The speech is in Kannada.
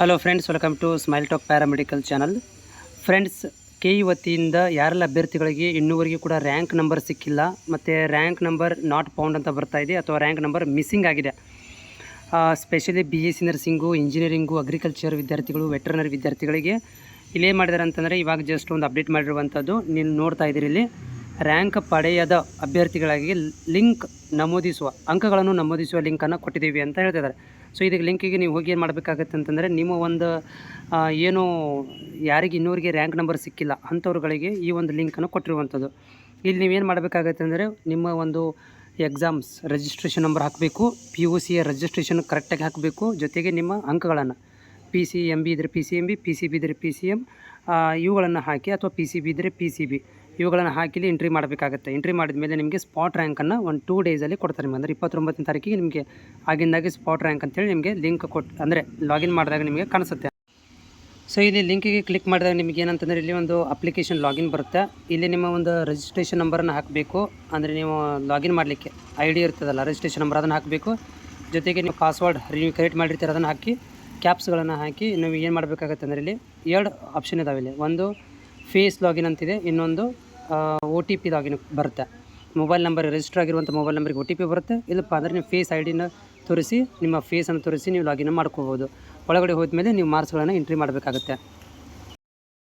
Hello friends, welcome to smile talk paramedical channel. Friends, K E ವತಿಯಿಂದ ಯಾರೆಲ್ಲ ಅಭ್ಯರ್ಥಿಗಳಿಗೆ ಇನ್ನೂವರೆಗೂ ಕೂಡ ರ್ಯಾಂಕ್ ನಂಬರ್ ಸಿಕ್ಕಿಲ್ಲ ಮತ್ತು ರ್ಯಾಂಕ್ ನಂಬರ್ ನಾಟ್ ಫೌಂಡ್ ಅಂತ ಬರ್ತಾ ಇದೆ ಅಥವಾ ರ್ಯಾಂಕ್ ನಂಬರ್ ಮಿಸ್ಸಿಂಗ್ ಆಗಿದೆ, specially B S C nursing, engineering, agriculture ವಿದ್ಯಾರ್ಥಿಗಳು, ವೆಟರ್ನರಿ ವಿದ್ಯಾರ್ಥಿಗಳಿಗೆ ಇಲ್ಲೇನು ಮಾಡಿದ್ದಾರೆ ಅಂತಂದರೆ ಇವಾಗ ಜಸ್ಟ್ ಒಂದು ಅಪ್ಡೇಟ್ ಮಾಡಿರುವಂಥದ್ದು ನೀವು ನೋಡ್ತಾ ಇದ್ದೀರಿ. ಇಲ್ಲಿ ರ್ಯಾಂಕ್ ಪಡೆಯದ ಅಭ್ಯರ್ಥಿಗಳಿಗೆ ಲಿಂಕ್ ನಮೂದಿಸುವ ಅಂಕಗಳನ್ನು ನಮೂದಿಸುವ ಲಿಂಕನ್ನು ಕೊಟ್ಟಿದ್ದೀವಿ ಅಂತ ಹೇಳ್ತಿದ್ದಾರೆ. ಸೊ ಇದಕ್ಕೆ ಲಿಂಕಿಗೆ ನೀವು ಹೋಗಿ ಏನು ಮಾಡಬೇಕಾಗತ್ತೆ ಅಂತಂದರೆ ನಿಮ್ಮ ಒಂದು ಏನು ಯಾರಿಗೆ ಇನ್ನೂರಿಗೆ ರ್ಯಾಂಕ್ ನಂಬರ್ ಸಿಕ್ಕಿಲ್ಲ ಅಂಥವ್ರುಗಳಿಗೆ ಈ ಒಂದು ಲಿಂಕನ್ನು ಕೊಟ್ಟಿರುವಂಥದ್ದು. ಇಲ್ಲಿ ನೀವೇನು ಮಾಡಬೇಕಾಗತ್ತೆ ಅಂದರೆ ನಿಮ್ಮ ಒಂದು ಎಕ್ಸಾಮ್ಸ್ ರಿಜಿಸ್ಟ್ರೇಷನ್ ನಂಬರ್ ಹಾಕಬೇಕು, ಪಿ ಯು ಸಿಯ ರಿಜಿಸ್ಟ್ರೇಷನ್ ಕರೆಕ್ಟಾಗಿ ಹಾಕಬೇಕು, ಜೊತೆಗೆ ನಿಮ್ಮ ಅಂಕಗಳನ್ನು ಪಿ ಸಿ ಎಮ್ ಬಿ ಇದ್ದರೆ P C M B, P C B ಇದ್ದರೆ ಪಿ ಸಿ ಎಮ್ ಇವುಗಳನ್ನು ಹಾಕಿ, ಅಥವಾ ಪಿ ಸಿ ಬಿ ಇದ್ದರೆ ಪಿ ಸಿ ಬಿ ಇವುಗಳನ್ನು ಹಾಕಿ ಎಂಟ್ರಿ ಮಾಡಬೇಕಾಗುತ್ತೆ. ಎಂಟ್ರಿ ಮಾಡಿದ ಮೇಲೆ ನಿಮಗೆ ಸ್ಪಾಟ್ ರ್ಯಾಂಕನ್ನು ಒಂದು 2 ಡೇಸಲ್ಲಿ ಕೊಡ್ತಾರೆ. ನಿಮಗೆ ಅಂದರೆ 29ನೇ ತಾರೀಕಿಗೆ ನಿಮಗೆ ಆಗಿಂದಾಗೆ ಸ್ಪಾಟ್ ರ್ಯಾಂಕ್ ಅಂತೇಳಿ ನಿಮಗೆ ಲಿಂಕ್ ಕೊಟ್ಟು ಅಂದರೆ ಲಾಗಿನ್ ಮಾಡಿದಾಗ ನಿಮಗೆ ಕಾಣಿಸುತ್ತೆ. ಸೊ ಇಲ್ಲಿ ಲಿಂಕಿಗೆ ಕ್ಲಿಕ್ ಮಾಡಿದಾಗ ನಿಮಗೆ ಏನಂತಂದರೆ ಇಲ್ಲಿ ಒಂದು ಅಪ್ಲಿಕೇಶನ್ ಲಾಗಿನ್ ಬರುತ್ತೆ. ಇಲ್ಲಿ ನಿಮ್ಮ ಒಂದು ರಿಜಿಸ್ಟ್ರೇಷನ್ ನಂಬರನ್ನು ಹಾಕಬೇಕು. ಅಂದರೆ ನೀವು ಲಾಗಿನ್ ಮಾಡಲಿಕ್ಕೆ ಐ ಡಿ ಇರ್ತದಲ್ಲ, ರಿಜಿಸ್ಟ್ರೇಷನ್ ನಂಬರ್ ಅದನ್ನು ಹಾಕಬೇಕು. ಜೊತೆಗೆ ನೀವು ಪಾಸ್ವರ್ಡ್ ನೀವು ಕ್ರಿಯೇಟ್ ಮಾಡಿರ್ತೀರ ಅದನ್ನು ಹಾಕಿ, ಕ್ಯಾಪ್ಸ್ಗಳನ್ನು ಹಾಕಿ ನೀವು ಏನು ಮಾಡಬೇಕಾಗತ್ತೆ ಅಂದರೆ ಇಲ್ಲಿ 2 ಆಪ್ಷನ್ ಇದಾವೆ. ಇಲ್ಲಿ ಒಂದು ಫೇಸ್ ಲಾಗಿನ್ ಅಂತಿದೆ, ಇನ್ನೊಂದು ಒ ಟಿ ಪಿ ಲಾಗಿನ್ ಬರುತ್ತೆ. ಮೊಬೈಲ್ ನಂಬರ್ ರಿಜಿಸ್ಟರ್ ಆಗಿರುವಂಥ ಮೊಬೈಲ್ ನಂಬರ್ಗೆ ಒ ಟಿ ಪಿ ಬರುತ್ತೆ. ಇಲ್ಲಪ್ಪ ಅಂದರೆ ನೀವು ಫೇಸ್ ಐ ಡಿನ ತೋರಿಸಿ, ನಿಮ್ಮ ಫೇಸನ್ನು ತೋರಿಸಿ ನೀವು ಲಾಗಿನ್ ಮಾಡ್ಕೋಬೋದು. ಒಳಗಡೆ ಹೋದ್ಮೇಲೆ ನೀವು ಮಾರ್ಕ್ಸ್ಗಳನ್ನು ಎಂಟ್ರಿ ಮಾಡಬೇಕಾಗುತ್ತೆ.